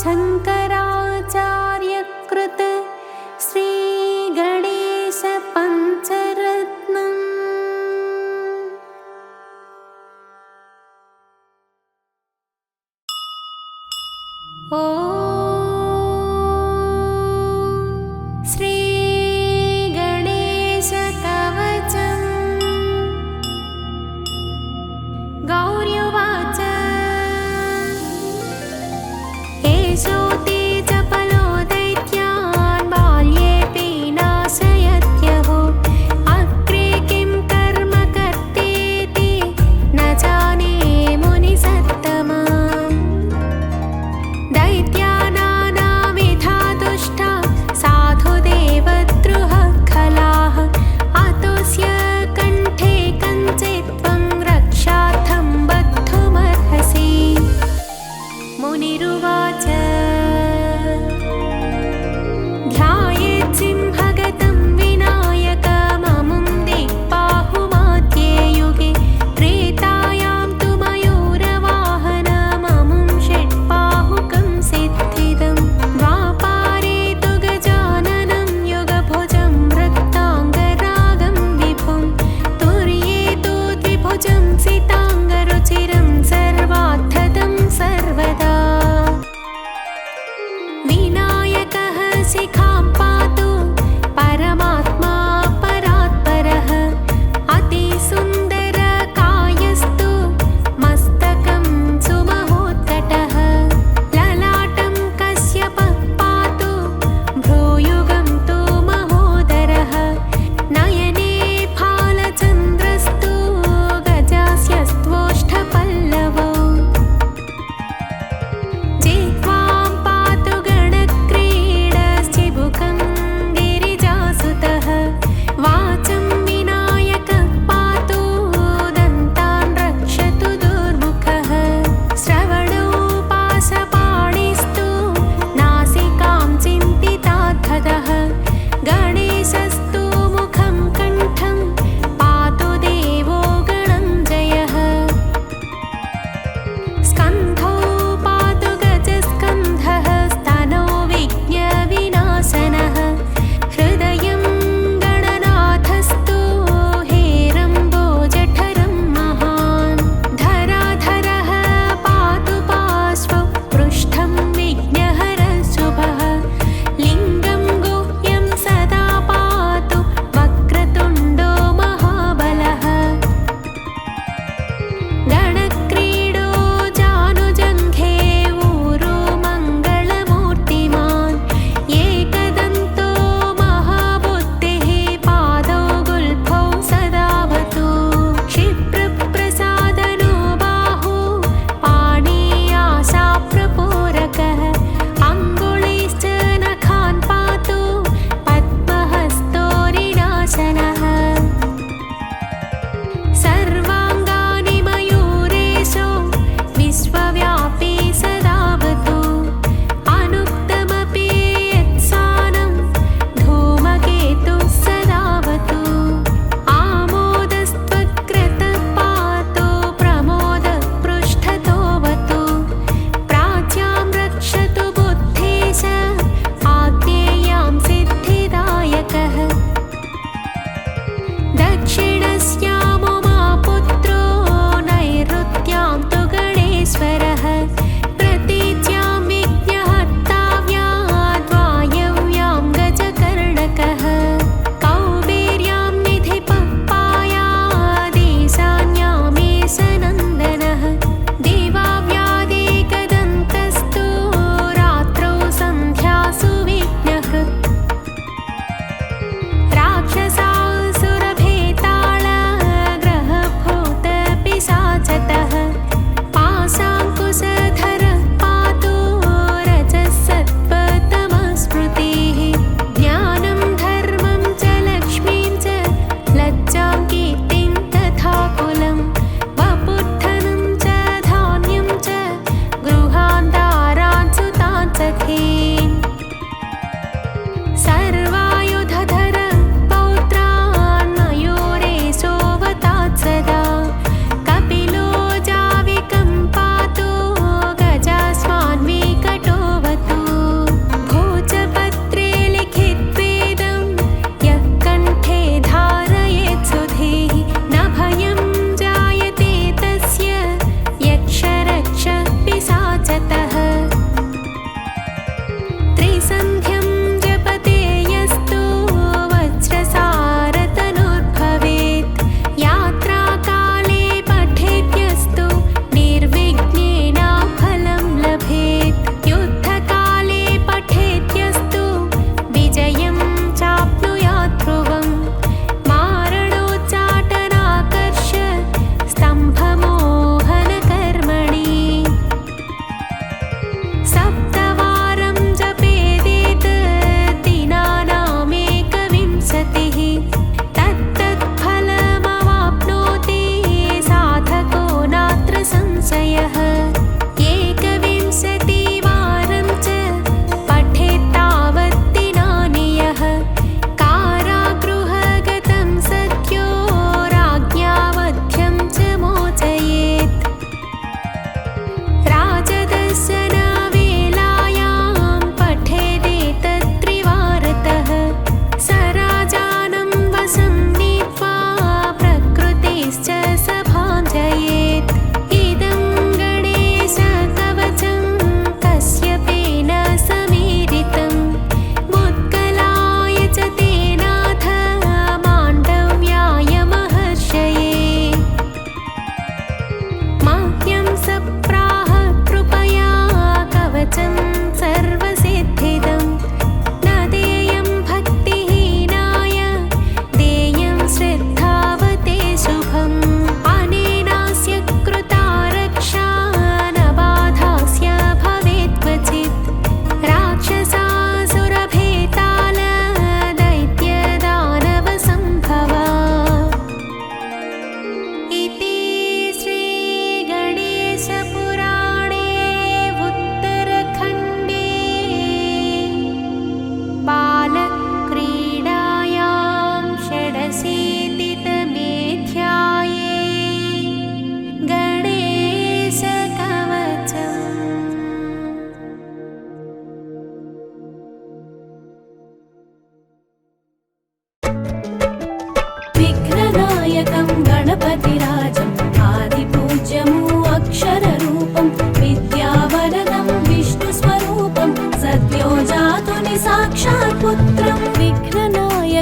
शङ्कराचार्यकृत श्रीगणेशपञ्चरत्नम्। ॐ श्रीगणेशकवचम्। गौर्युवाच एषो तेजपलो दैत्यान् बाल्येऽपि नाशयत्यहो। अग्रे किं कर्म कर्तेति न जाने मुनिसत्तमा। दैत्यान्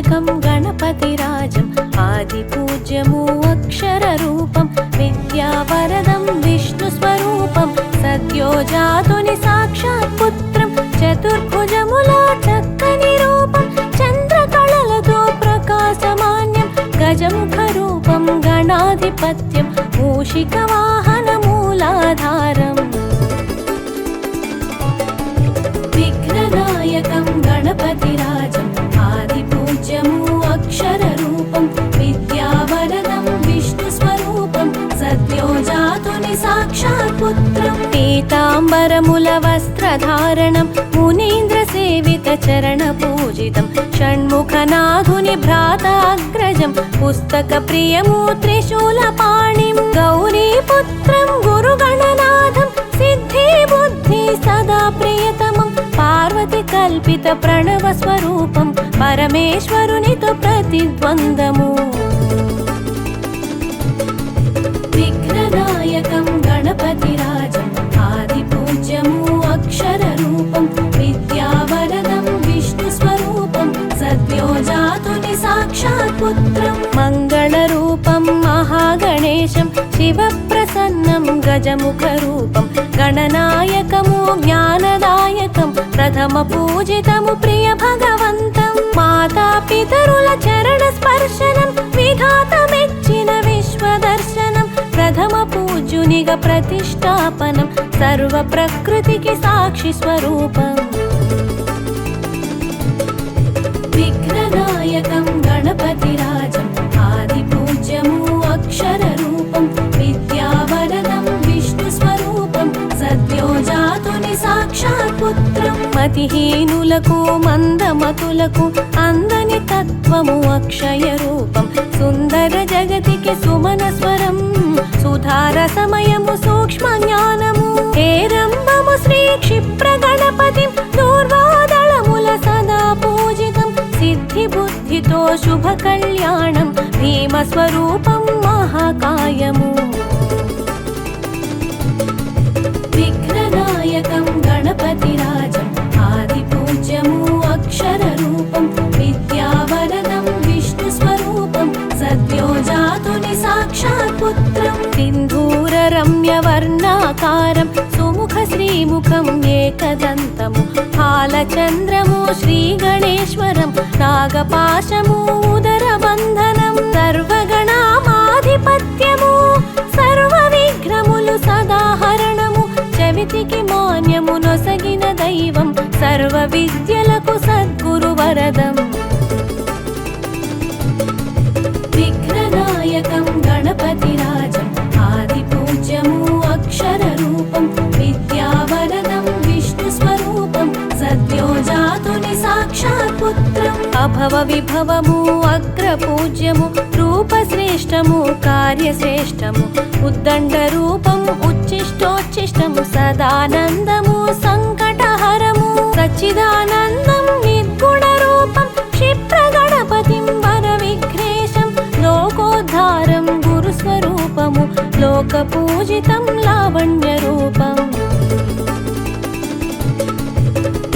विघ्ननायकं गणपतिराजम् आदिपूज्यमु अक्षररूपं विद्यावरदं विष्णुस्वरूपं सद्यो जातुनि साक्षात् पुत्रं चतुर्भुजमुला चक्कनि रूपं चन्द्रकళలతో प्रकाशमान्यं गजमुखरूपं गणाधिपत्यं मूषिकवाहनमूलाधारम् विघ्ननायकं गणपतिराजम् आदिपूज्यमु अक्षररूपं विद्यावरदं विष्णुस्वरूपं सद्यो जातुनि साक्षात् पुत्रं पीताम्बरमुलवस्त्रधारणं मुनीन्द्रसेवितचरणपूजितं षण्मुखनाथुनि भ्राताग्रजं पुस्तकप्रियमु त्रिशूलपाणिं गौरीपुत्रं गुरुगणनाथं सिद्धिबुद्धि सदा प्रियतमं पार्वतीकल्पित प्रणवस्वरूपं परमेश्वरुनितो प्रतिद्वन्द्वमु विघ्ननायकं गणपतिराजम् आदिपूज्यमु अक्षररूपं विद्यावरदं विष्णुस्वरूपं सद्यो जातुनि साक्षात् पुत्रं मङ्गलरूपं महागणेशं शिवप्रसन्नं गजमुखरूपं गणनायकमु ज्ञानदायकं प्रथमपूजितमु प्रियभगवन्तं मातापितरुल चरणस्पर्शनं विधातमेच्चिन विश्वदर्शनं प्रथमपूज्युनिग प्रतिष्ठापनं सर्वप्रकृतिकी साक्षिस्वरूपम् विघ्ननायकं गणपतिराजम् आदिपूज्यमु अक्षररूपं विद्यावरदं विष्णुस्वरूपं सद्यो जातुनि साक्षात् पुत्रं मतिहीनुలకు మందమతులకు అందని తత్వము అక్షయ రూపం సుందర జగతికి సుమన స్వరం సుధార సమయము సూక్ష్మ జ్ఞానము హేరంబము శ్రీ క్షిప్ర గణపతిం దూర్వాదళముల సదా పూజితం సిద్ధి బుద్ధితో శుభ కళ్యాణం భీమ స్వరూపం మహాకాయము విఘ్ననాయకం గణపతిరాజం आदिपूज्यमु अक्षररूपं विद्यावरदं विष्णुस्वरूपं सद्यो जातुनि साक्षात् पुत्रं सिन्धूररम्यवर्णाकारं सुमुखश्रीमुखं एकदन्तमु हालचन्द्रमु श्रीगणेश्वरं नागपाशमु उदरबन्धनं सर्वगणामाधिपत्यमु सर्वविघ्नमुलु सदाहरणमु చవితికి మాన్యము నొసగిన దైవం సర్వ విద్యలకు సద్గురు వరదం విఘ్ననాయకం గణపతిరాజం ఆదిపూజ్యము అక్షరరూపం విద్యావరదం విష్ణుస్వరూపం సద్యో జాతుని సాక్షాత్ పుత్రం అభవ విభవము అగ్రపూజ్యము రూపశ్రేష్టము కార్యశ్రేష్టము ఉద్దండ రూపం ఉచ్చిష్టోచ్చిష్టము సదానందము సంకటహరము సచ్చిదానందం నిర్గుణ రూపం క్షిప్ర గణపతిం వర విఘ్నేశం లోకోద్ధారం గురుస్వరూపము లోక పూజితం లావణ్య రూపం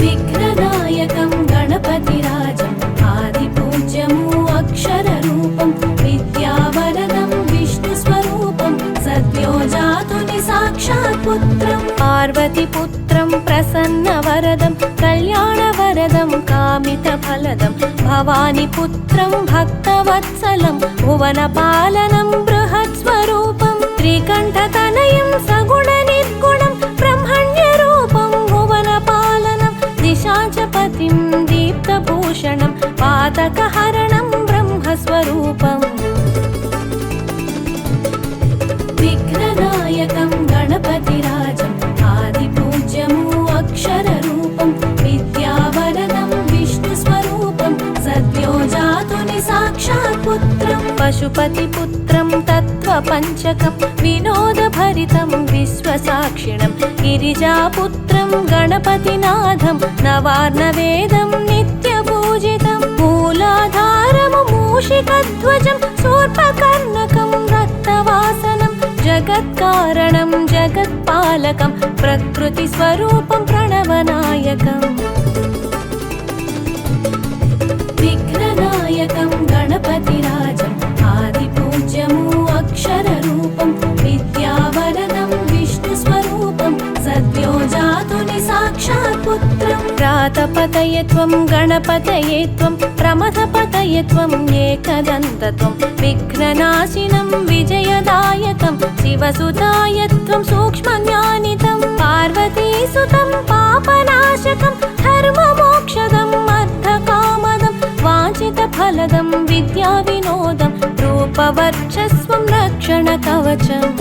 విఘ్ననాయకం గణపతిరాజం ఆదిపూజ్యము అక్షరరూపం విద్యావరదం విష్ణుస్వరూపం సద్యో జాతుని సాక్షాత్ పుత్రం పార్వతీపుత్రం ప్రసన్నవరదం కళ్యాణవరదం కామితఫలదం భవానిపుత్రం భక్తవత్సలం భువనపాలనం బృహత్స్వరూపం త్రికంఠతనయం సగుణ నిర్గుణం బ్రహ్మణ్యరూపం భువనపాలనం దిశాచపతిం దీప్తభూషణం పాతకహరణం బ్రహ్మస్వరూపం విఘ్ననాయకం గణపతిరాజం ఆదిపూజ్యము అక్షరరూపం విద్యావరదం విష్ణుస్వరూపం సద్యో జాతుని సాక్షాత్ పుత్రం పశుపతిపుత్రం తత్వపంచకం వినోదభరితం విశ్వసాక్షిణం గిరిజాపుత్రం గణపతినాథం నవార్ణవేదం నిత్యపూజితం మూలాధారము మూషికధ్వజం శూర్పకర్ణకం రక్తవాసనం జగత్కారణం జగత్పాలకం ప్రకృతి స్వరూపం ప్రణవనాయకం విఘ్ననాయకం सद्यो जातुनि साक्षात् पुत्रम् प्रातपतये त्वं गणपतये त्वं प्रमथपतये त्वं एकदन्तत्वं विघ्ननाशिनं विजयदायकं शिवसुताय त्वं सूक्ष्मज्ञानितं पार्वतीसुतं पापनाशकं धर्ममोक्षदं अर्धकामदं वाञ्छितफलदं विद्याविनोदं रूपवर्चस्वं रक्षणकवचम्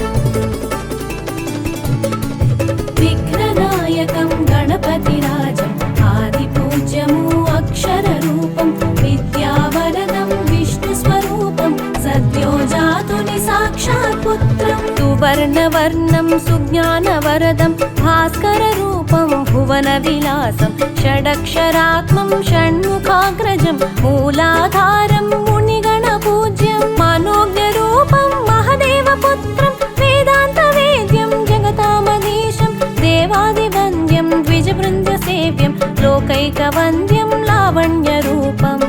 विघ्ननायकं गणपतिराजम् आदिपूज्यमु अक्षररूपं विद्यावरदं विष्णुस्वरूपं सद्यो जातुनि साक्षात् पुत्रम् सुवर्णवर्णं सुज्ञानवरदं भास्कररूपं भुवनविलासं षडक्षरात्मं षण्मुखाग्रजं मूलाधारं मुनिगणपूज्यं मनोज्ञरूपं महदेवपुत्रं वेदान्तवेद्यं जगतामधीशं देवादिवन्द्यं द्विजवृन्दसेव्यं लोकैकवन्द्यं लावण्यरूपम्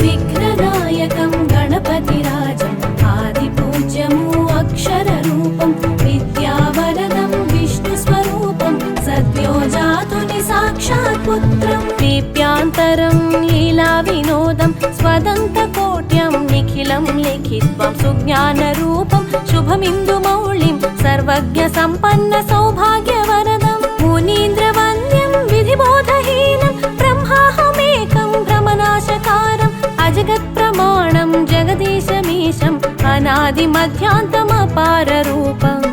विघ्ननायकं गणपतिराजम् आदिपूज्यमु अक्षररूपं विद्यावरदं विष्णुस्वरूपं सद्यो जातुनि साक्षात् पुत्रम् दीप्यान्तरं लीलाविनोदं स्वदन्तकोट्यं निखिलं लिखित्वं सुज्ञानरूपं शुभमिन्दुमौलिं सर्वज्ञसम्पन्नसौभाग्यवरदं मुनीन्द्रवन्द्यं विधिबोधहीनं ब्रह्माहमेकं भ्रमनाशकारम् अजगत्प्रमाणं जगदीशमीशम् अनादिमध्यान्तमपाररूपम्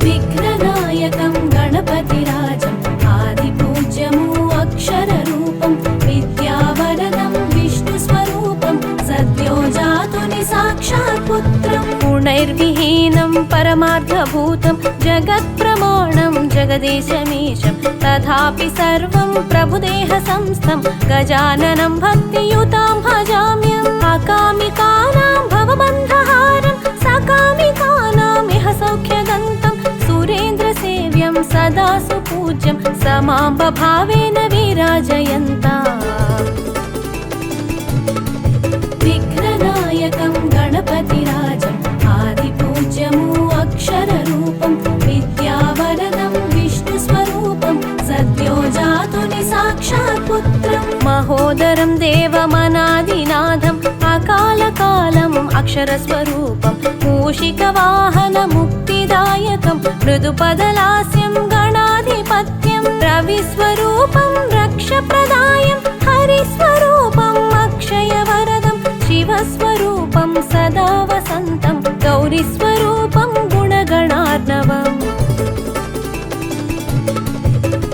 विघ्ननायकं गणपतिराजम् आदिपूज्यमु अक्षररूपं विद्यावरदं विष्णुस्वरूपं सद्यो जातुनि साक्षात् पुत्रम् गुणैर्विहीनं परमार्थभूतं जगत्प्रमाणं जगदीशमीशं तथापि सर्वं प्रभुदेहसंस्थं गजाननं भक्तियुतां भजाम्यम् अकामिकानां भवबन्धहारं सकामिकानाम् इह सौख्यदन्तं सुरेन्द्रसेव्यं सदा सुपूज्यं समाम्बभावेन विराजयन्ता विघ्ननायकं गणपतिराजम् आदिपूज्यमु अक्षररूपं विद्यावरदं विष्णुस्वरूपं सद्यो जातुनि साक्षात् पुत्रम् महोदरं देवमनादिनाथम् अकालकालम् अक्षरस्वरूपं मूषिकवाहनमुक्तिदायकं मृदुपदलास्यं गणाधिपत्यं रविस्वरूपं रक्षप्रदायं हरिस्वरूपम् अक्षयवरदं शिवस्वरूपं सदा वसन्तं गौरीस्वरूपं गुणगणार्णवम्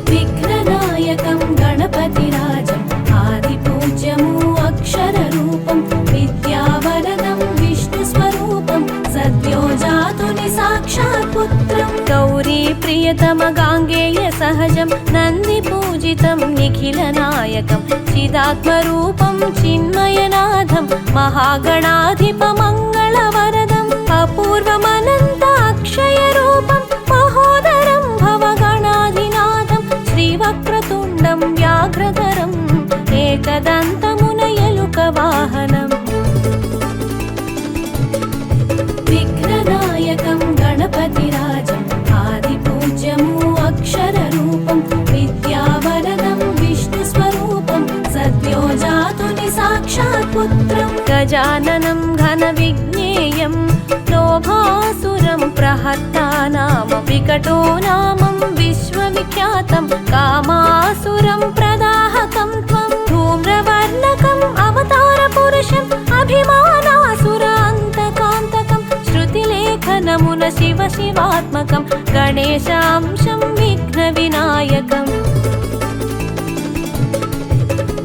विघ्ननायकं गणपतिराजम् आदिपूज्यमु अक्षररूपं विद्यावरदं विष्णुस्वरूपं सद्यो जातुनि साक्षात् पुत्रम् गौरीप्रियतमगाङ्गेयसहजं नन्दिपूजितं निखिलनायकं चिदात्मरूपं चिन्मयनाथं महागणाधिपमङ्गलवरदम् अपूर्वमनन्ताक्षयरूपं महोदरं भवगणाधिनाथं श्रीवक्रतुण्डं व्याघ्रधरम् एकदन्तमुनयलुकवाहनम् विघ्ननायकं गणपतिराजम् आदिपूज्यमु अक्षररूपं विद्यावरदं विष्णुस्वरूपं सद्यो जातुनि साक्षात् पुत्रम् गजाननं घनविज्ञेयं लोभासुरं प्रहर्तानाम विकटो नामं विश्वविख्यातं कामासुरं प्रदाहकं त्वं धूम्रवर्णकम् अवतारपुरुषम् अभिमानासुरान्तकान्तकं श्रुतिलेखनमुन शिव शिवात्मकं गणेशांशं विघ्नविनायकम्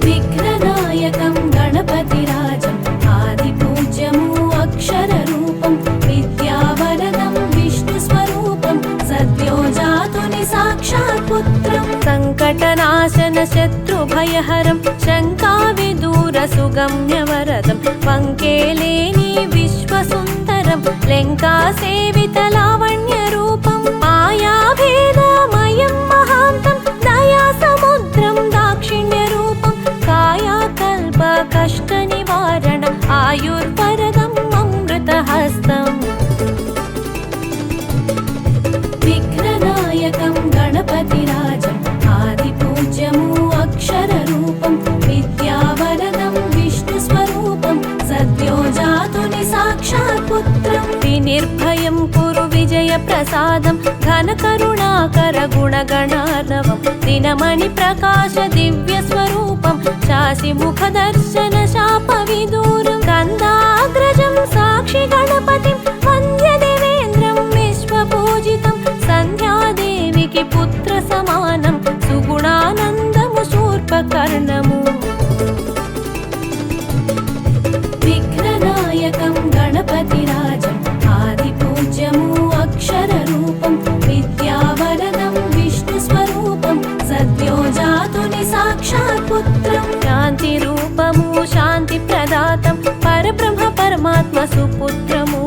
विघ्ननायकं गणपतिराजम् आदिपूज्यमु अक्षररूपं विद्यावरदं विष्णुस्वरूपं सद्यो जातुनि साक्षात् पुत्रम् सङ्कटनाशन शत्रुभयहरं शङ्काविदूरसुगम्यवरदं पङ्केलेनी विश्वसुन्दरं लङ्कासेवितलावण्यरूपं मायाभेदमयं महान्तं दयासमुद्रं दाक्षिण्यरूपं कायाकल्पकष्टनिवारणम् आयुर्वरदम् अमृतहस्तम् निर्भयं कुरु विजयप्रसादं घनकरुणाकर गुणगणार्णवं दिनमणिप्रकाश दिव्यस्वरूपं शासिमुखदर्शन शापविदूरं गन्धाग्रजं साक्षि गणपतिं वन्द्यदेवेन्द्रं विश्वपूजितं सन्ध्यादेविकी पुत्रसमानं सुगुणानन्दमु शूर्पकर्णमु विघ्ननायकं गणपतिराजम् आदिपूज्यमु अक्षररूपं विद्यावरदं विष्णुस्वरूपं सद्यो जातुनि साक्षात् पुत्रं शान्तिरूपमु शान्तिप्रदातं परब्रह्म परमात्म सुपुत्रमु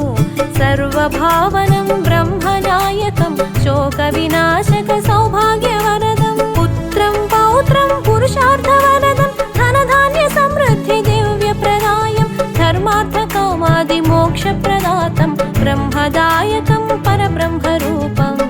सर्वभावनं ब्रह्मनायकं शोकविनाशक सौभाग्यवरदं पुत्रं पौत्रं पुरुषार्थवरदं धनधान्य समृद्धि दिव्यप्रदायं धर्मार्थकामादिमोक्षप्रदातं ब्रह्मदायकं परब्रह्मरूपम्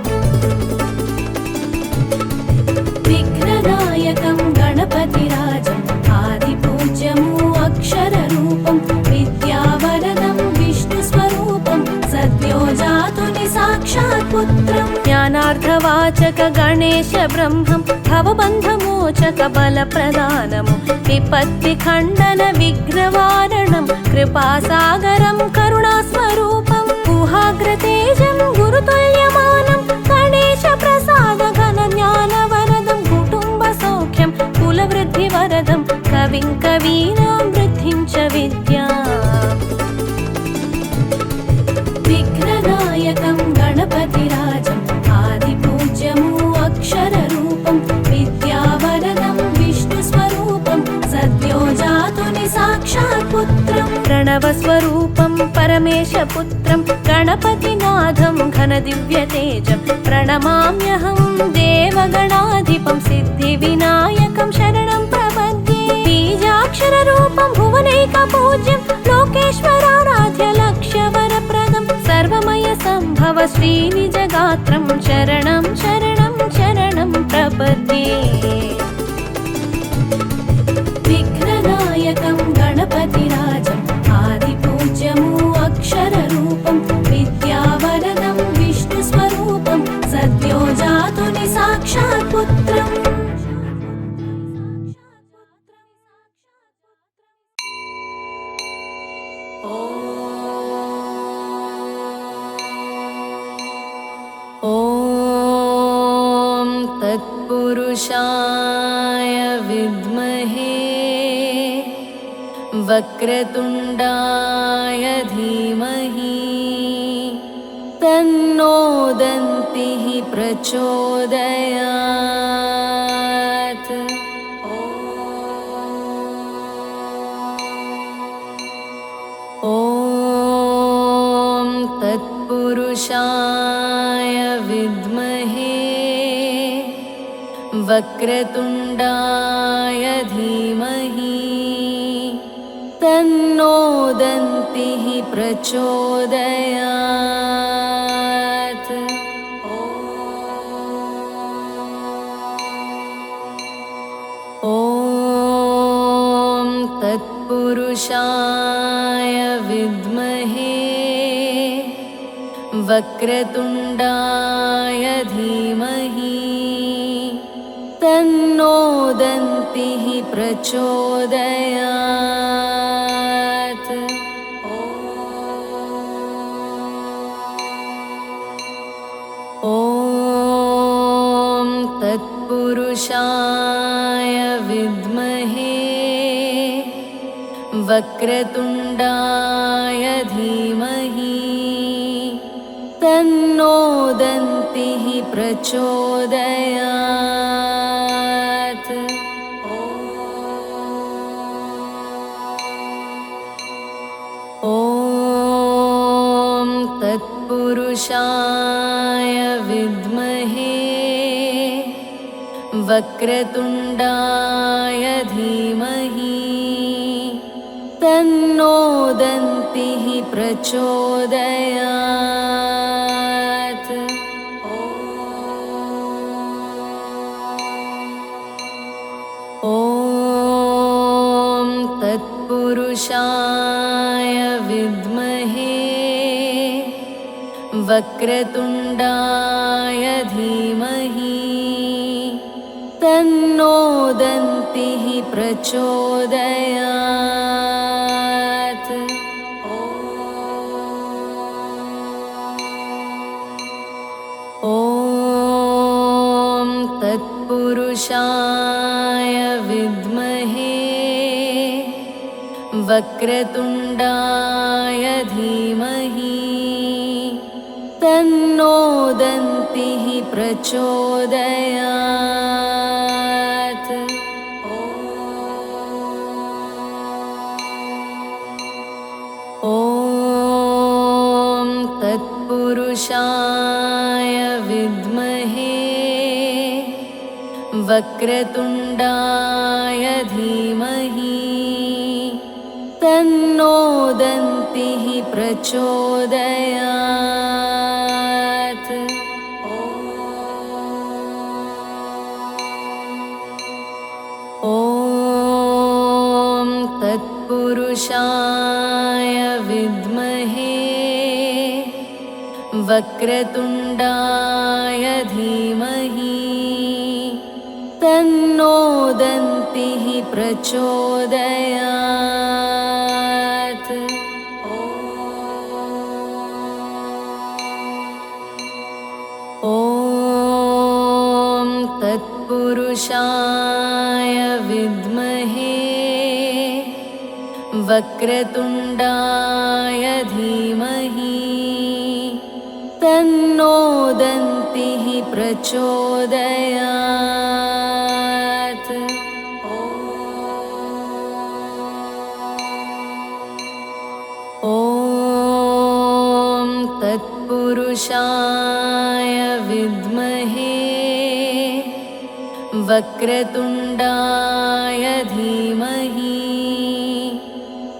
विघ्ननायकं गणपतिराजम् आदिपूज्यमु अक्षररूपं विद्यावरदं विष्णुस्वरूपं सद्यो जातुनि साक्षात् पुत्रं ज्ञानार्थवाचक गणेश ब्रह्मं भवबन्धमोचक बलप्रदानमु विपत्तिखण्डन विघ्नवारणं कृपासागरं करुणास्वरूपं गुहाग्रतेजं गुरुतुल्यमानं गणेशप्रसाद घनज्ञानवरदं कुटुम्बसौख्यं कुलवृद्धिवरदं कविं कवीनां वृद्धिं च विद्या विघ्ननायकं गणपतिराजम् आदिपूज्यमु अक्षररूपं विद्यावरदं विष्णुस्वरूपं सद्यो जातुनि साक्षात् पुत्रं प्रणवस्वरूपं परमेशपुत्रं गणपतिनाथं घनदिव्यतेजं प्रणमाम्यहं देवगणाधिपं सिद्धिविनायकं शरणं प्रपद्ये बीजाक्षररूपं भुवनैकपूज्यं लोकेश्वराराध्य लक्ष्यवरप्रदं सर्वमयसम्भव श्रीनिजगात्रं शरणं शरणं शरणं प्रपद्ये विघ्ननायकं गणपतिराजम् आदिपूज्यमु अक्षररूपं विद्यावरदं विष्णुस्वरूपं सद्यो जातुनि साक्षात् पुत्रम् ॐ तत्पुरुषाय विद्महे वक्रतुण्डाय धीमहि तन्नो दन्तिः प्रचोदयात् ॐ तत्पुरुषाय विद्महे वक्रतुण्डाय धीमहि तन्नो दन्तिः प्रचोदयात् ॐ तत्पुरुषाय विद्महे वक्रतुण्डाय धीमहि तन्नो दन्तिः प्रचोदयात् ॐ तत्पुरुषाय विद्महे वक्रतुण्डाय धीमहि तन्नो दन्तिः प्रचोदयात् ॐ तत्पुरुषाय विद्महे वक्रतुण्डाय धीमहि तन्नो दन्तिः प्रचोदयात् ॐ तत्पुरुषाय विद्महे वक्रतुण्डाय धीमहि तन्नो दन्तिः प्रचोदयात्। ॐ तत्पुरुषाय विद्महे वक्रतुण्डाय धीमहि तन्नो दन्तिः प्रचोदयात्। ॐ तत्पुरुषाय विद्महे वक्रतुण्डाय धीमहि तन्नो दन्तिः प्रचोदयात्। ॐ तत्पुरुषाय विद्महे वक्रतुण्डाय धीमहि तन्नो दन्तिः प्रचोदयात्। ॐ तत्पुरुषाय विद्महे वक्रतुण्डाय धीमहि तन्नो दन्तिः प्रचोदयात्। ॐ तत्पुरुषाय विद्महे वक्रतुण्डाय धीमहि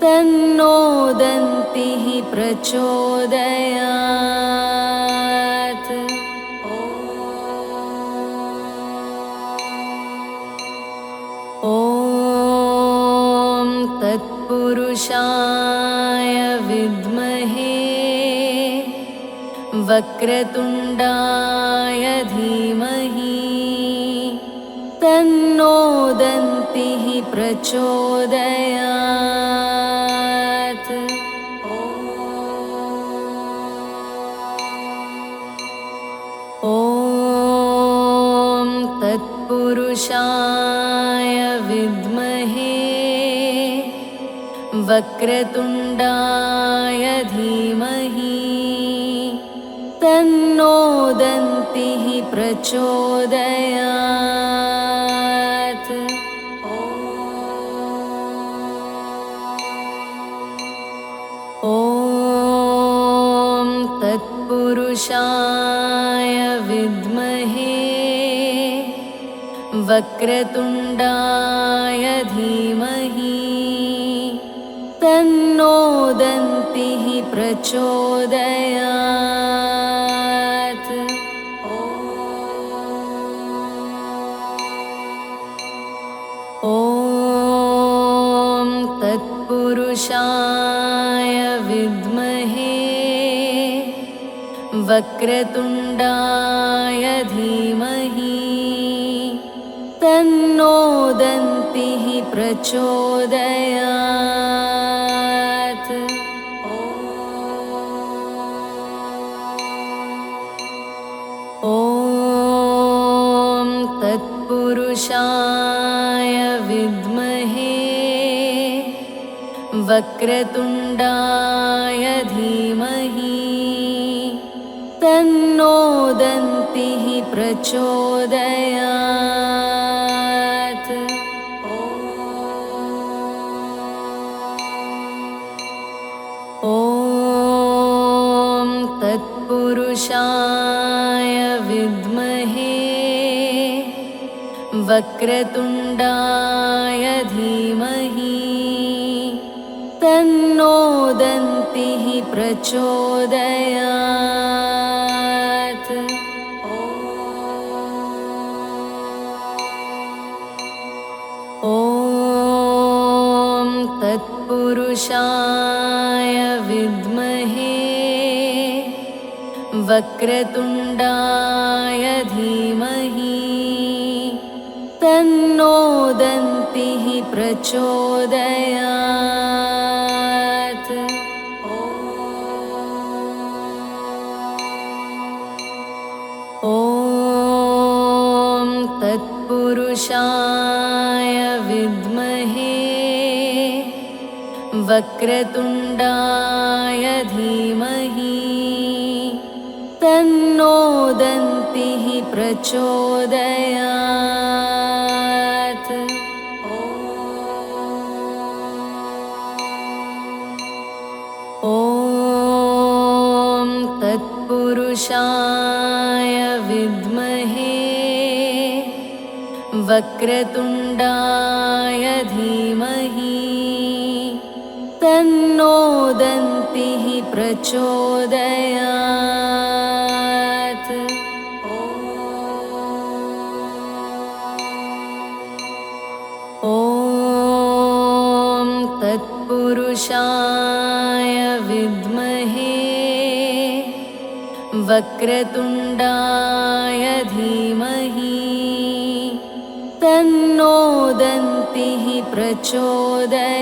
तन्नो दन्तिः प्रचोदयात्। ॐ तत्पुरुषाय विद्महे वक्रतुण्डाय धीमहि तन्नो दन्तिः प्रचोदयात्। ॐ तत्पुरुषाय विद्महे वक्रतुण्डाय धीमहि तन्नो दन्तिः प्रचोदयात्। ॐ तत्पुरुषाय विद्महे वक्रतुण्डाय धीमहि तन्नो दन्तिः प्रचोदयात्। ॐ तत्पुरुषाय विद्महे वक्रतुण्डाय धीमहि तन्नो दन्तिः प्रचोदयात्। ॐ तत्पुरुषाय विद्महे वक्रतुण्डाय धीमहि तन्नो दन्तिः प्रचोदयात्। ॐ तत्पुरुषाय विद्महे वक्रतुण्डाय धीमहि तन्नो दन्तिः प्रचोदयात्। ॐ तत्पुरुषाय विद्महे वक्रतुण्डाय धीमहि तन्नो दन्तिः प्रचोदयात्। ॐ तत्पुरुषाय विद्महे वक्रतुण्डाय धीमहि तन्नो दन्तिः प्रचोदयात्। ॐ तत्पुरुषाय विद्महे वक्रतुण्डाय धीमहि तन्नो दन्तिः प्रचोदयात्। ॐ तत्पुरुषाय विद्महे वक्रतुण्डाय धीमहि तन्नो दन्तिः प्रचोदयात्।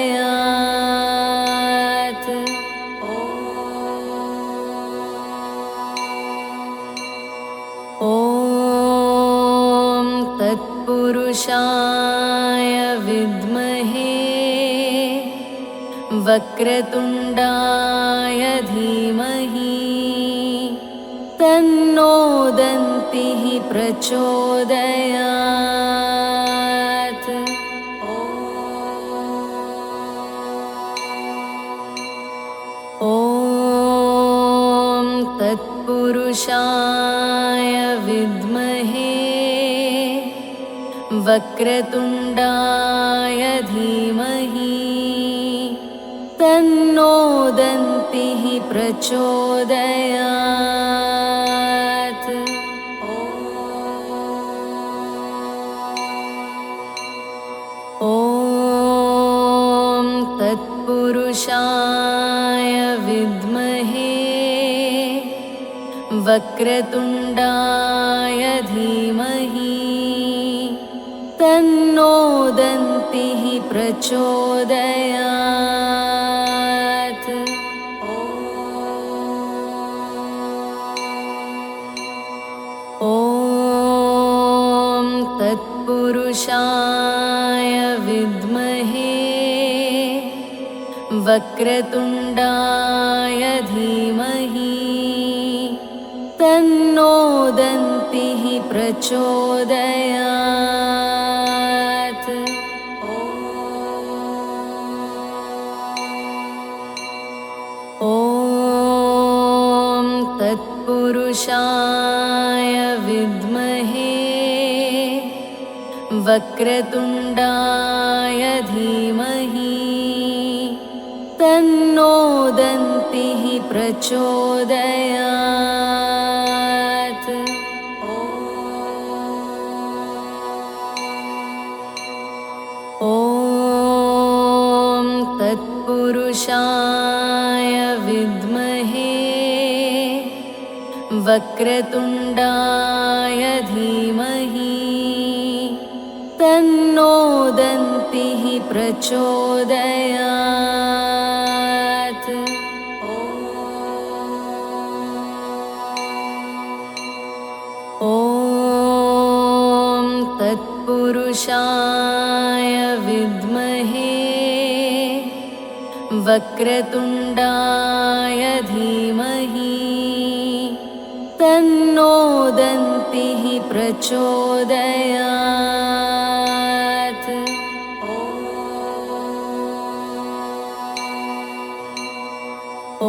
ॐ तत्पुरुषाय विद्महे वक्रतुण्डाय धीमहि तन्नो दन्तिः प्रचोदयात्। ॐ तत्पुरुषाय विद्महे वक्रतुण्डाय धीमहि तन्नो दन्तिः प्रचोदयात्। ॐ तत्पुरुषाय विद्महे वक्रतुण्डाय धीमहि तन्नो दन्तिः प्रचोदयात्। ॐ तत्पुरुषाय विद्महे वक्रतुण्डाय धीमहि तन्नो दन्तिः प्रचोदयात्। ॐ तत्पुरुषाय विद्महे वक्रतुण्डाय धीमहि तन्नो दन्तिः प्रचोदयात्। ॐ तत्पुरुषाय विद्महे वक्रतुण्डाय धीमहि तन्नो दन्तिः प्रचोदयात्। ॐ तत्पुरुषाय विद्महे वक्रतुण्डाय धीमहि तन्नो दन्तिः प्रचोदयात्। ॐ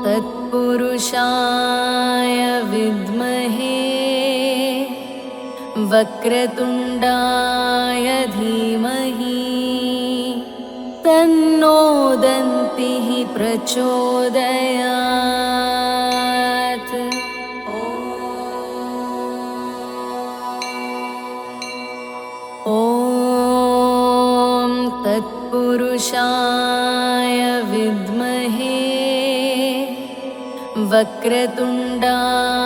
तत्पुरुषाय विद्महे वक्रतुण्डाय धीमहि तन्नो दन्तिः प्रचोदयात्। ॐ तत्पुरुषाय विद्महे वक्रतुण्डाय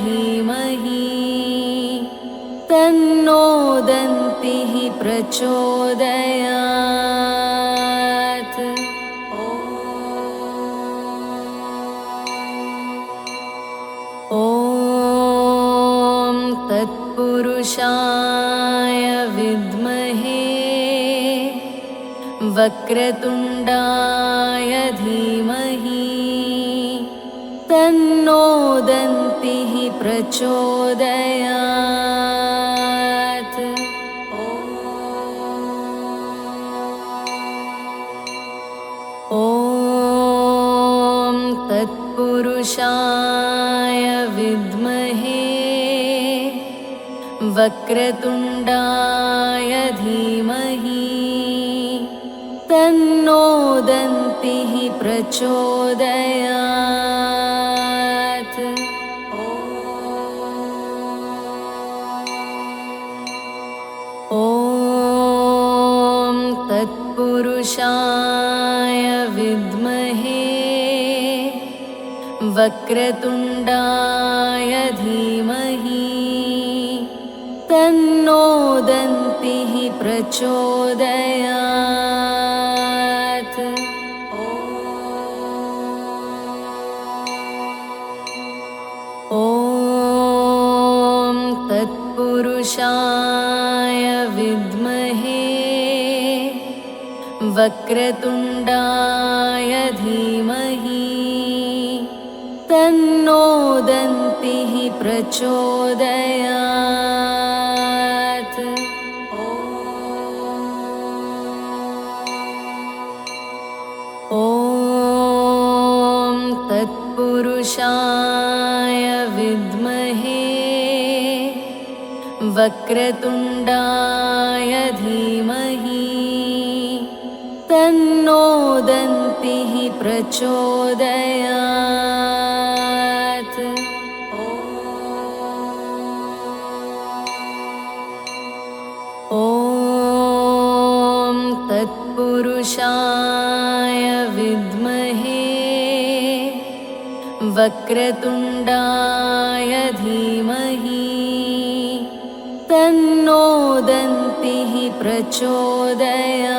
धीमहि तन्नो दन्तिः प्रचोदयात्। ॐ तत्पुरुषाय विद्महे वक्रतुण्डाय धीमहि तन्नो दन्तिः प्रचोदयात्। ॐ तत्पुरुषाय विद्महे वक्रतुण्डाय धीमहि तन्नो दन्तिः प्रचोदयात्। ॐ तत्पुरुषाय विद्महे वक्रतुण्डाय धीमहि तन्नो दन्तिः प्रचोदयात्। ॐ तत्पुरुषाय विद्महे वक्रतुण्डाय धीमहि तन्नो दन्तिः प्रचोदयात्। ॐ तत्पुरुषाय विद्महे वक्रतुण्डाय धीमहि तन्नो दन्तिः प्रचोदयात्। ॐ तत्पुरुषाय विद्महे वक्रतुण्डाय धीमहि तन्नो दन्तिः प्रचोदयात्।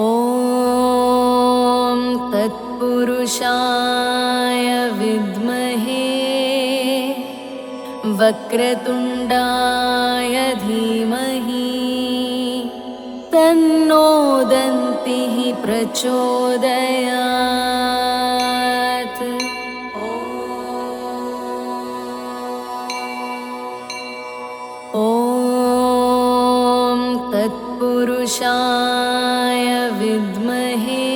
ॐ तत्पुरुषाय विद्महे वक्रतुण्डाय धीमहि तन्नो दन्तिः प्रचोदयात्। ॐ तत्पुरुषाय विद्महे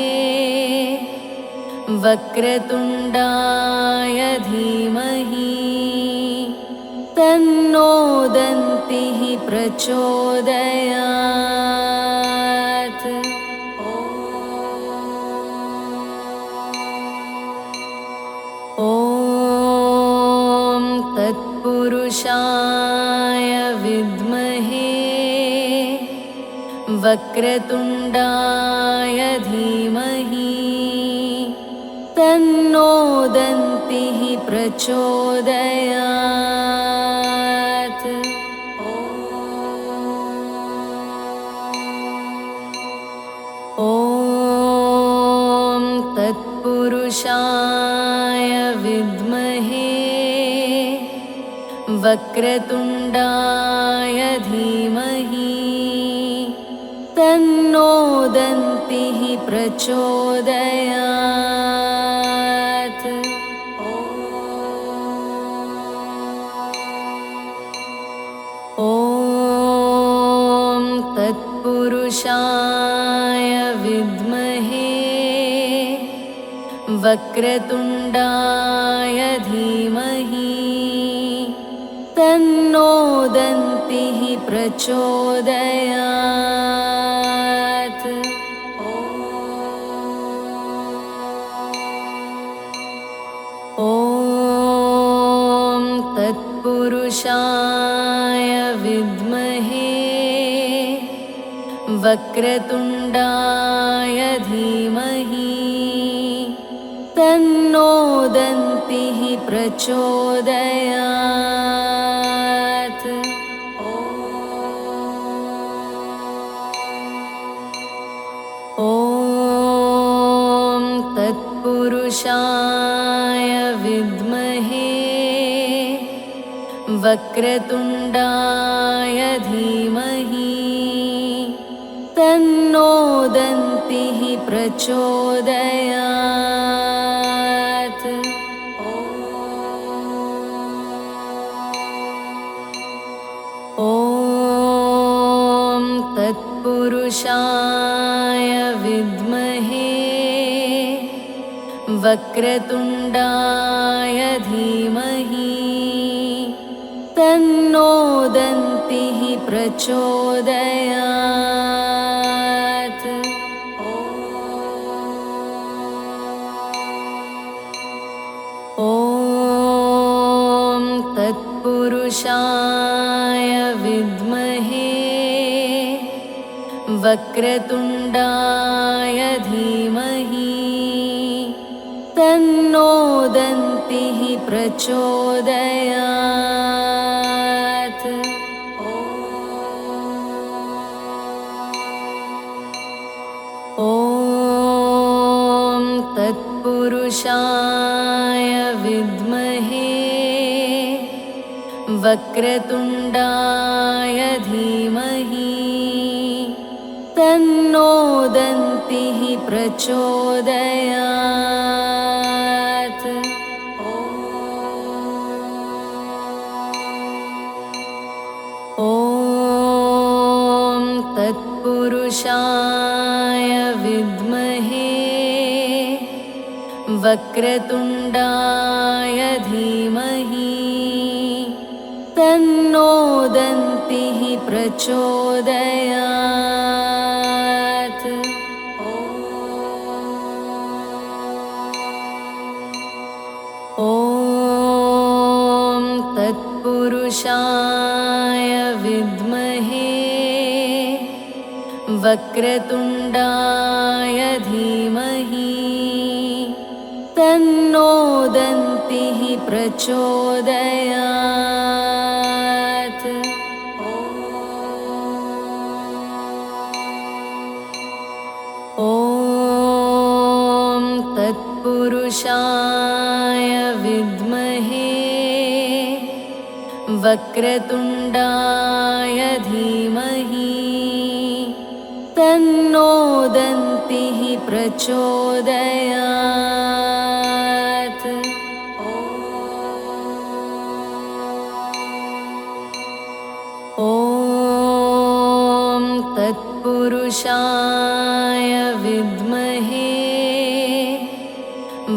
वक्रतुण्डाय धीमहि तन्नो दन्तिः प्रचोदयात्। ॐ तत्पुरुषाय विद्महे वक्रतुण्डाय धीमहि तन्नो दन्तिः प्रचोदयात्। ॐ तत्पुरुषाय विद्महे वक्रतुण्डाय धीमहि तन्नो दन्तिः प्रचोदयात्। ॐ तत्पुरुषाय विद्महे वक्रतुण्डाय धीमहि तन्नो दन्तिः प्रचोदयात्। ॐ तत्पुरुषाय विद्महे वक्रतुण्डाय धीमहि तन्नो दन्तिः प्रचोदयात्। ॐ तत्पुरुषाय विद्महे वक्रतुण्डाय धीमहि तन्नो दन्तिः प्रचोदयात्। ॐ तत्पुरुषाय विद्महे वक्रतुण्डाय धीमहि तन्नो दन्तिः प्रचोदयात्। ॐ तत्पुरुषाय विद्महे वक्रतुण्डाय धीमहि तन्नो दन्तिः प्रचोदयात्। ॐ तत्पुरुषाय विद्महे वक्रतुण्डाय धीमहि तन्नो दन्तिः प्रचोदयात्। ॐ तत्पुरुषाय विद्महे वक्रतुण्डाय धीमहि तन्नो दन्तिः प्रचोदयात्। ॐ तत्पुरुषाय विद्महे वक्रतुण्डाय धीमहि तन्नो दन्तिः प्रचोदयात्। ॐ तत्पुरुषाय विद्महे वक्रतुण्डाय धीमहि तन्नो दन्तिः प्रचोदयात्। ॐ तत्पुरुषाय विद्महे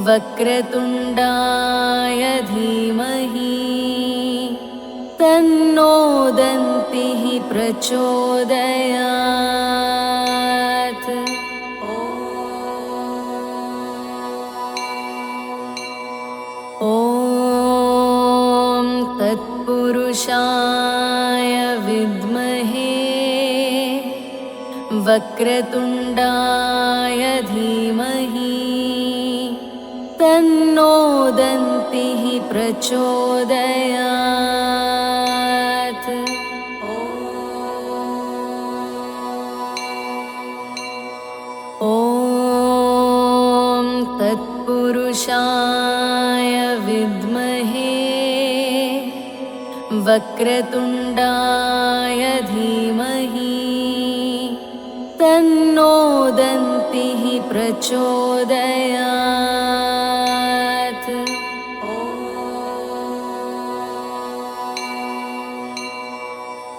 वक्रतुण्डाय धीमहि तन्नो दन्तिः प्रचोदयात्। ॐ तत्पुरुषाय विद्महे वक्रतुण्डाय धीमहि तन्नो दन्तिः प्रचोदयात्। ॐ तत्पुरुषाय विद्महे वक्रतुण्डाय धीमहि तन्नो दन्तिः प्रचोदयात्।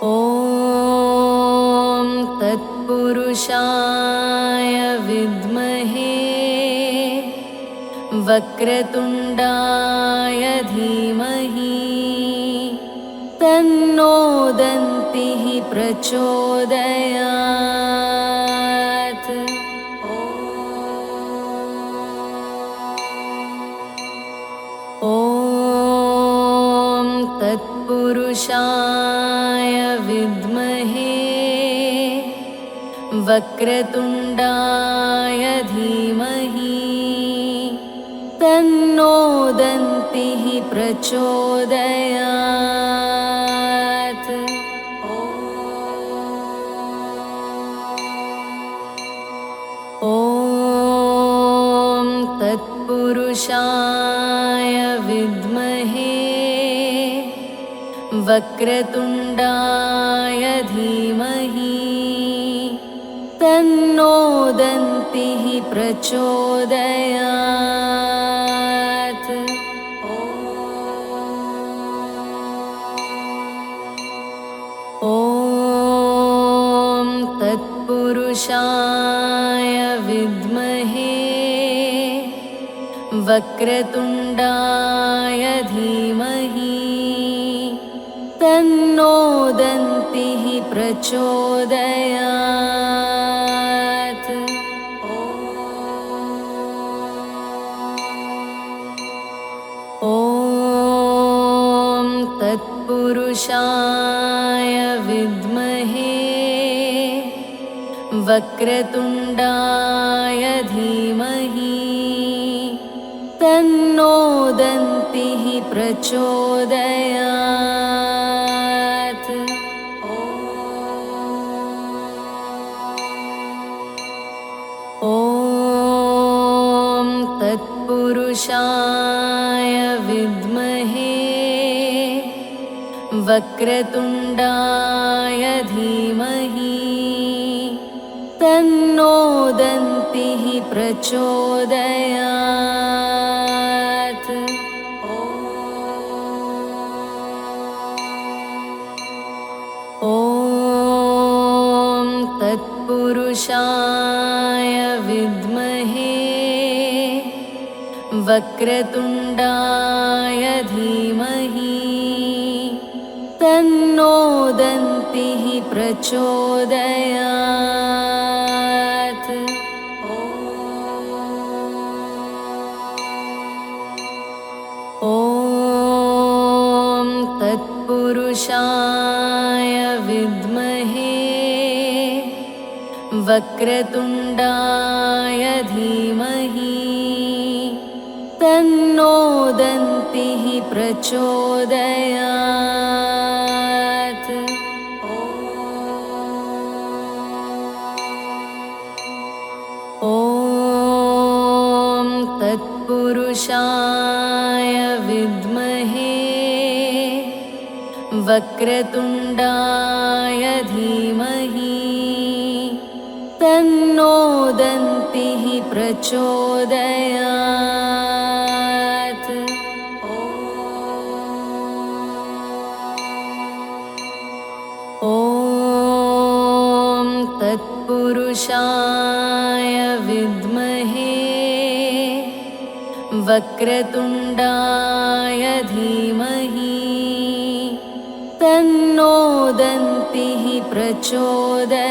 ॐ तत्पुरुषाय विद्महे वक्रतुण्डाय धीमहि तन्नो दन्तिः प्रचोदयात्। ॐ तत्पुरुषाय विद्महे वक्रतुण्डाय धीमहि तन्नो दन्तिः प्रचोदयात्। ॐ तत्पुरुषाय विद्महे वक्रतुण्डाय धीमहि तन्नो दन्तिः प्रचोदयात्। ॐ तत्पुरुषाय विद्महे वक्रतुण्डाय धीमहि तन्नो दन्तिः प्रचोदयात्। ॐ तत्पुरुषाय विद्महे वक्रतुण्डाय धीमहि तन्नो दन्तिः प्रचोदयात्। ॐ तत्पुरुषाय विद्महे वक्रतुण्डाय धीमहि तन्नो दन्तिः प्रचोदयात्। ॐ तत्पुरुषाय विद्महे वक्रतुण्डाय धीमहि तन्नो दन्तिः प्रचोदयात्। ॐ तत्पुरुषाय विद्महे वक्रतुण्डाय धीमहि तन्नो दन्तिः प्रचोदयात्। ॐ तत्पुरुषाय विद्महे वक्रतुण्डाय धीमहि तन्नो दन्तिः प्रचोदयात्। ॐ तत्पुरुषाय विद्महे वक्रतुण्डाय धीमहि तन्नो दन्तिः प्रचोदयात्।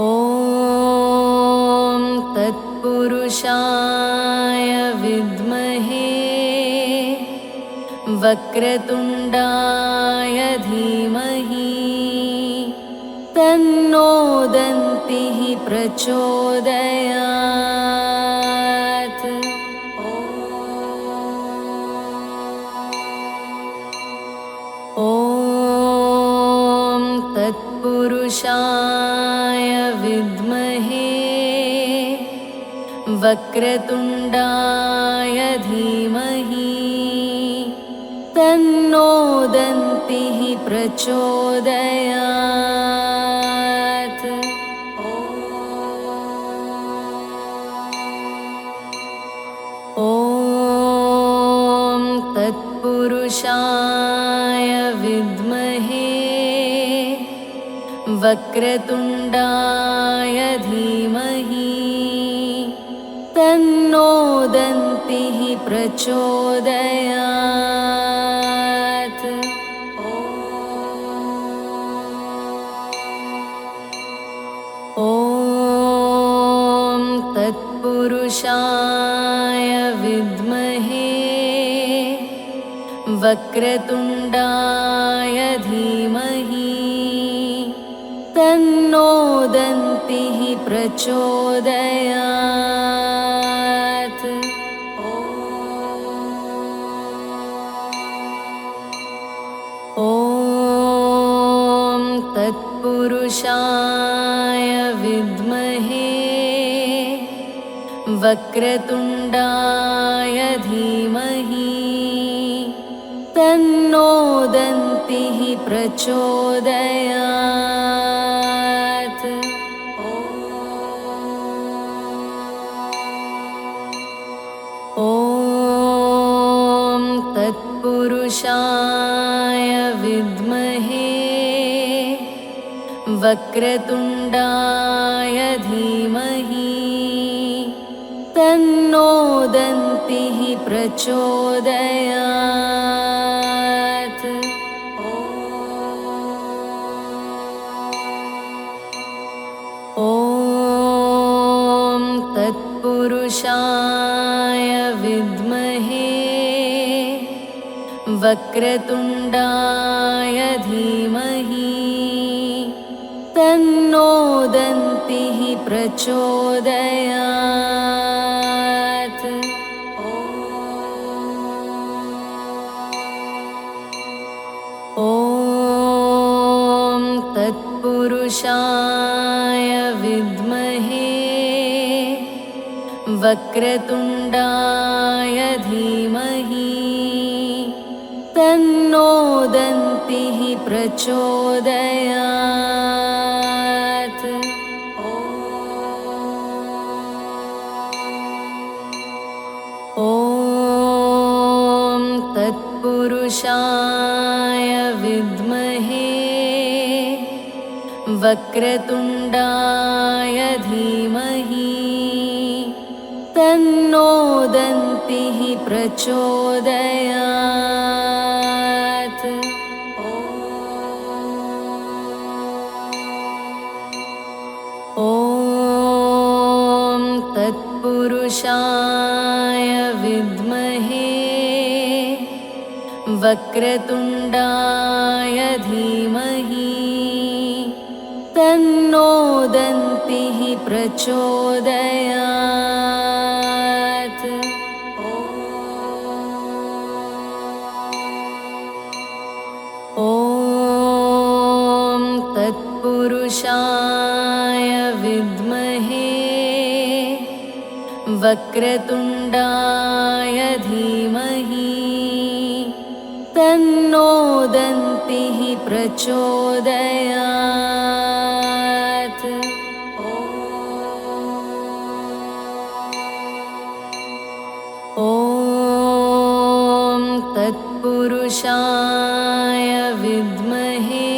ॐ तत्पुरुषाय विद्महे वक्रतुण्डाय धीमहि तन्नो दन्तिः प्रचोदयात्। ॐ तत्पुरुषाय विद्महे वक्रतुण्डाय धीमहि तन्नो दन्तिः प्रचोदयात्। ॐ तत्पुरुषाय विद्महे वक्रतुण्डाय धीमहि तन्नो दन्तिः प्रचोदयात्। ॐ तत्पुरुषाय विद्महे वक्रतुण्डाय धीमहि तन्नो दन्तिः प्रचोदयात्। ॐ तत्पुरुषाय विद्महे वक्रतुण्डाय धीमहि तन्नो दन्तिः प्रचोदयात्। ॐ तत्पुरुषाय विद्महे वक्रतुण्डाय धीमहि तन्नो दन्तिः प्रचोदयात्। ॐ तत्पुरुषाय विद्महे वक्रतुण्डाय धीमहि तन्नो दन्तिः प्रचोदयात्। ॐ तत्पुरुषाय विद्महे वक्रतुण्डाय धीमहि तन्नो दन्तिः प्रचोदयात्। ॐ तत्पुरुषाय विद्महे वक्रतुण्डाय धीमहि तन्नो दन्तिः प्रचोदयात्। ॐ तत्पुरुषाय विद्महे वक्रतुण्डाय धीमहि तन्नो दन्तिः प्रचोदयात्। ॐ तत्पुरुषाय विद्महे वक्रतुण्डाय धीमहि तन्नो दन्तिः प्रचोदयात्। ॐ तत्पुरुषाय विद्महे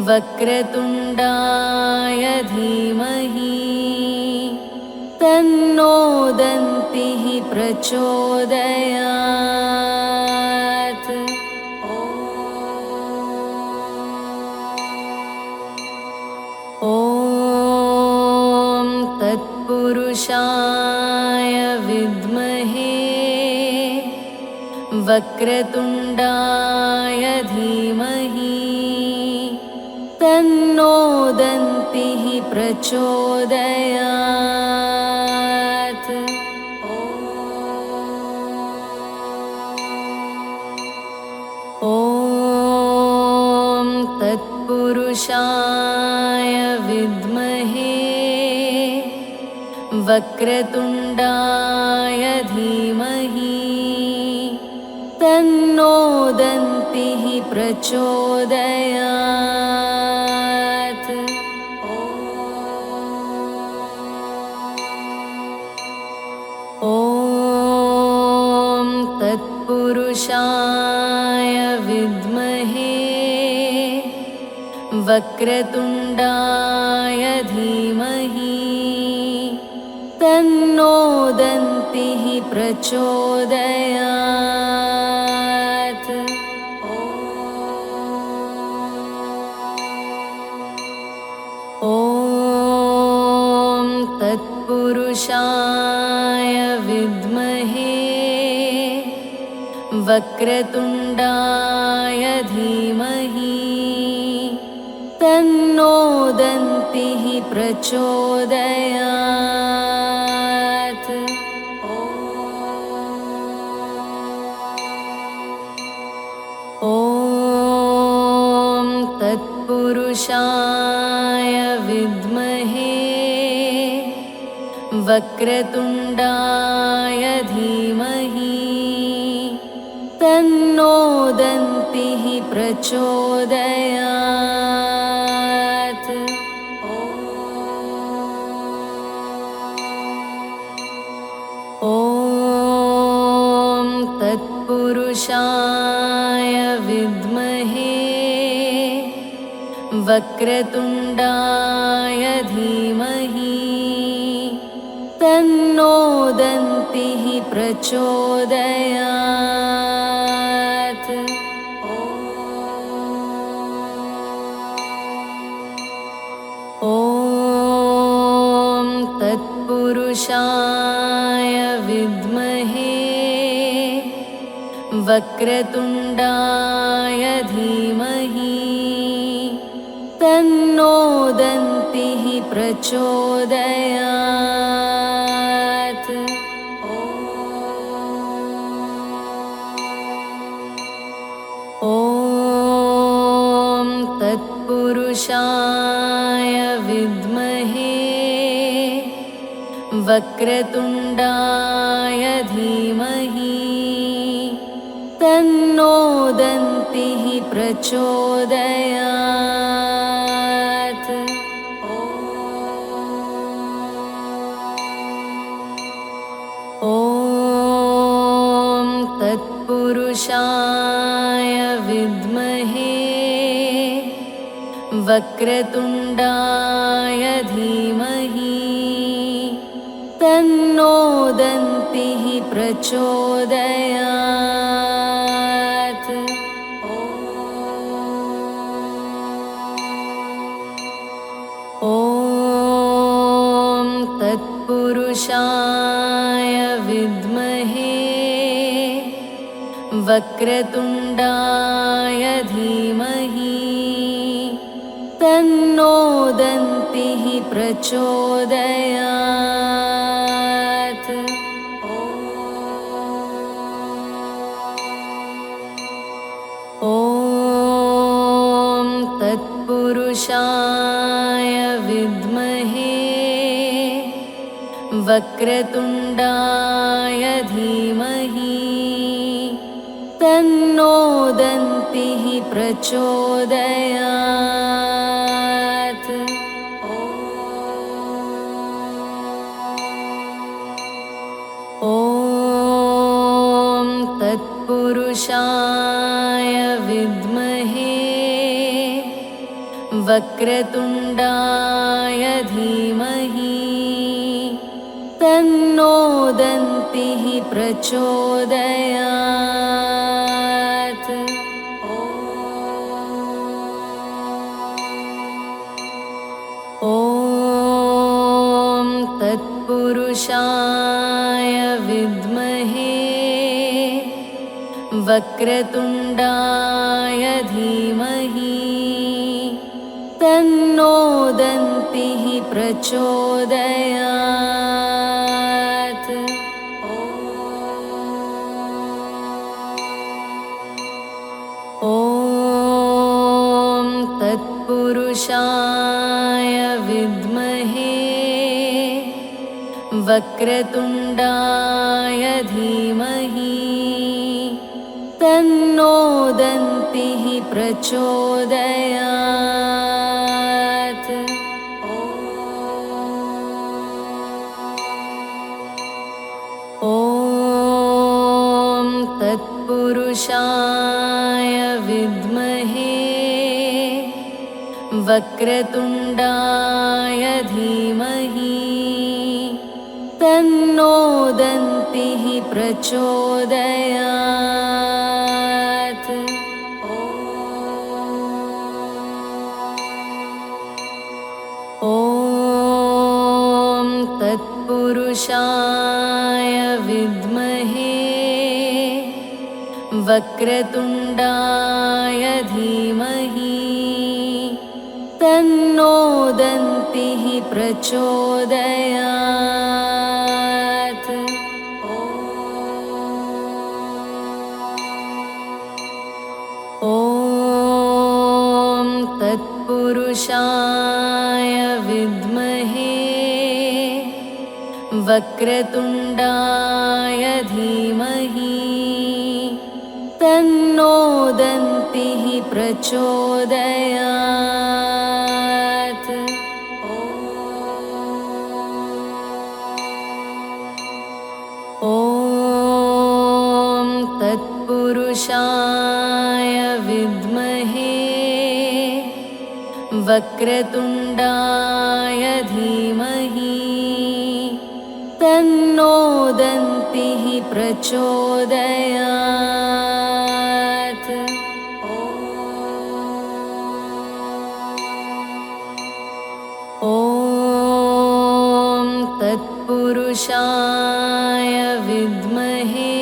वक्रतुण्डाय धीमहि तन्नो दन्तिः प्रचोदयात्। ॐ तत्पुरुषाय विद्महे वक्रतुण्डाय धीमहि तन्नो दन्तिः प्रचोदयात्। ॐ तत्पुरुषाय विद्महे वक्रतुण्डाय धीमहि तन्नो दन्तिः प्रचोदयात्। ॐ तत्पुरुषाय विद्महे वक्रतुण्डाय धीमहि तन्नो दन्तिः प्रचोदयात्। ॐ तत्पुरुषाय विद्महे वक्रतुण्डाय धीमहि तन्नो दन्तिः प्रचोदयात्। ॐ तत्पुरुषाय विद्महे वक्रतुण्डाय धीमहि तन्नो दन्तिः प्रचोदयात्। ॐ तत्पुरुषाय विद्महे वक्रतुण्डाय धीमहि तन्नो दन्तिः प्रचोदयात्। ॐ तत्पुरुषाय विद्महे वक्रतुण्डाय धीमहि तन्नो दन्तिः प्रचोदयात्। ॐ तत्पुरुषाय विद्महे वक्रतुण्डाय धीमहि तन्नो दन्तिः प्रचोदयात्। ॐ तत्पुरुषाय विद्महे वक्रतुण्डाय धीमहि तन्नो दन्तिः प्रचोदयात्। ॐ तत्पुरुषाय विद्महे वक्रतुण्डाय धीमहि तन्नो दन्तिः प्रचोदयात्। ॐ तत्पुरुषाय विद्महे वक्रतुण्डाय धीमहि तन्नो दन्तिः प्रचोदयात्। ॐ तत्पुरुषाय विद्महे वक्रतुण्डाय धीमहि तन्नो दन्तिः प्रचोदयात्। ॐ तत्पुरुषाय विद्महे वक्रतुण्डाय धीमहि तन्नो दन्तिः प्रचोदयात्। ॐ तत्पुरुषाय विद्महे वक्रतुण्डाय धीमहि तन्नो दन्तिः प्रचोदयात्। ॐ तत्पुरुषाय विद्महे वक्रतुण्डाय धीमहि तन्नो दन्तिः प्रचोदयात्। ॐ तत्पुरुषाय विद्महे वक्रतुण्डाय धीमहि तन्नो दन्तिः प्रचोदयात्। ॐ तत्पुरुषाय विद्महे वक्रतुण्डाय धीमहि तन्नो दन्तिः प्रचोदयात्। ॐ तत्पुरुषाय विद्महे वक्रतुण्डाय धीमहि तन्नो दन्तिः प्रचोदयात्। ॐ तत्पुरुषाय विद्महे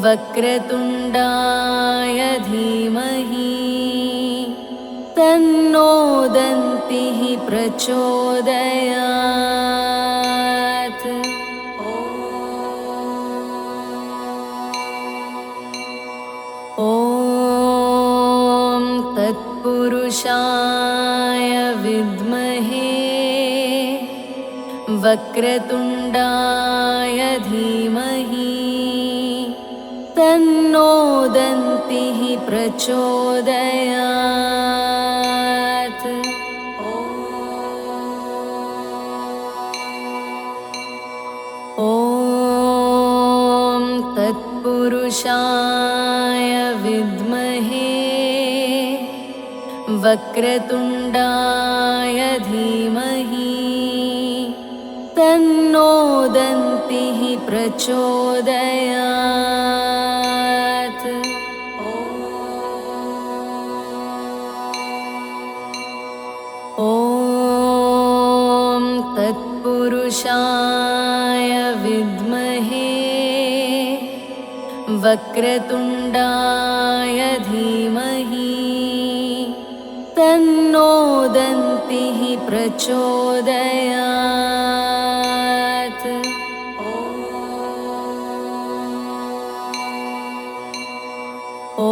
वक्रतुण्डाय धीमहि तन्नो दन्तिः प्रचोदयात्। ॐ तत्पुरुषाय विद्महे वक्रतुण्डाय धीमहि तन्नो दन्तिः प्रचोदयात्। ॐ तत्पुरुषाय विद्महे वक्रतुण्डाय धीमहि तन्नो दन्तिः प्रचोदयात्। ॐ तत्पुरुषाय विद्महे वक्रतुण्डाय धीमहि तन्नो दन्तिः प्रचोदयात्। ॐ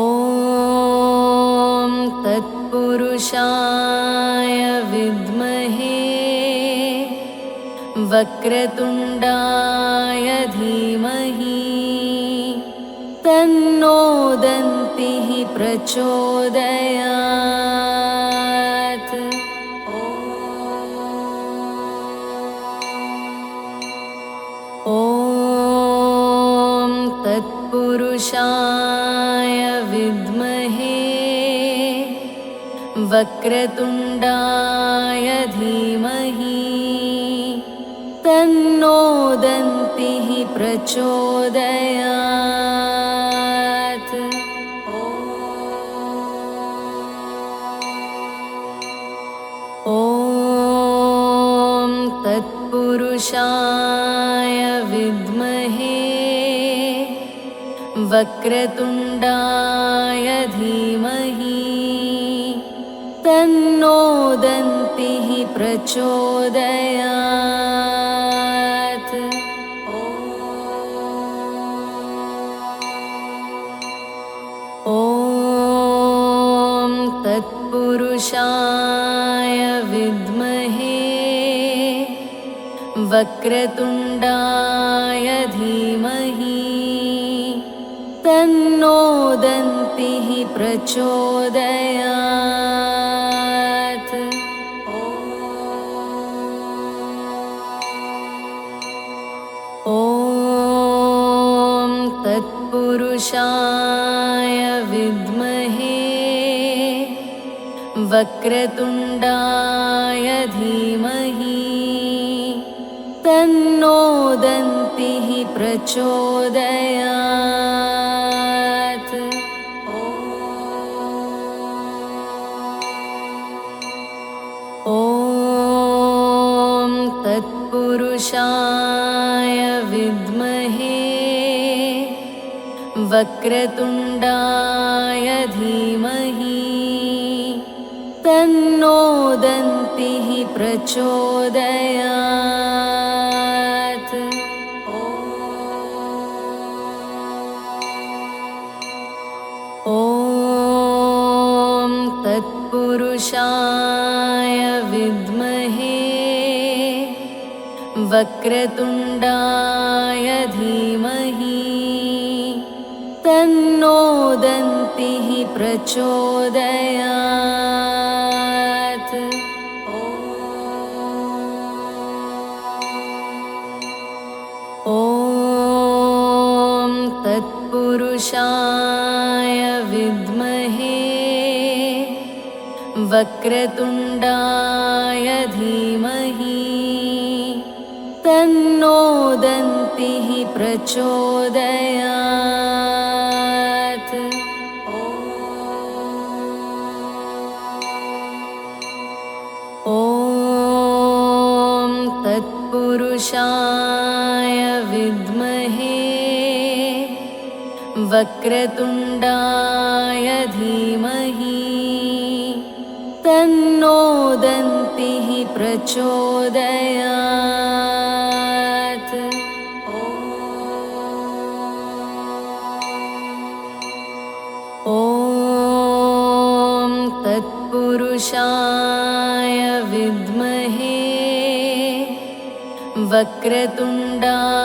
तत्पुरुषाय विद्महे वक्रतुण्डाय धीमहि तन्नो दन्तिः प्रचोदयात्। ॐ तत्पुरुषाय विद्महे वक्रतुण्डाय धीमहि तन्नो दन्तिः प्रचोदयात्। ॐ तत्पुरुषाय विद्महे वक्रतुण्डाय धीमहि तन्नो दन्तिः प्रचोदयात्। ॐ तत्पुरुषाय विद्महे वक्रतुण्डाय धीमहि तन्नो दन्तिः प्रचोदयात्। ॐ तत्पुरुषाय विद्महे वक्रतुण्डाय धीमहि तन्नो दन्तिः प्रचोदयात्। ॐ तत्पुरुषाय विद्महे वक्रतुण्डाय धीमहि तन्नो दन्तिः प्रचोदयात्। ॐ तत्पुरुषाय विद्महे वक्रतुण्डाय धीमहि तन्नो दन्तिः प्रचोदयात्। ॐ तत्पुरुषाय विद्महे वक्रतुण्डाय धीमहि तन्नो दन्तिः प्रचोदयात्। ॐ तत्पुरुषाय विद्महे वक्रतुण्डाय धीमहि तन्नो दन्तिः प्रचोदयात्। ॐ तत्पुरुषाय विद्महे वक्रतुण्डाय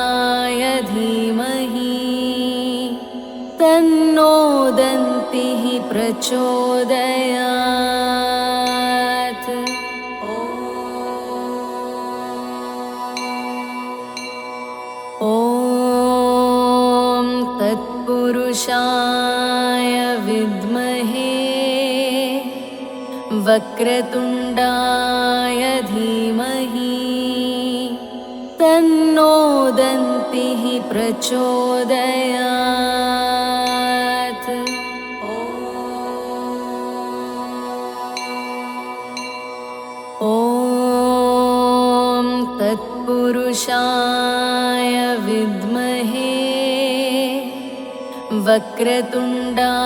धीमहि तन्नो दन्तिः प्रचोदयात्। ॐ तत्पुरुषाय विद्महे वक्रतुण्डाय धीमहि तन्नो दन्तिः प्रचोदयात्। ॐ तत्पुरुषाय विद्महे वक्रतुण्डाय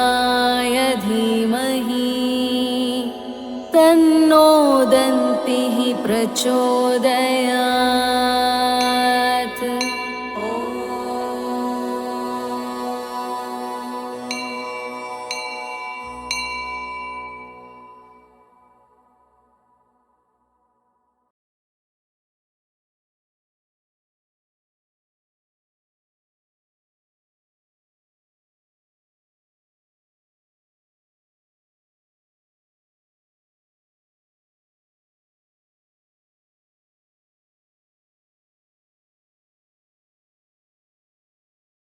धीमहि तन्नो दन्तिः प्रचोदयात्।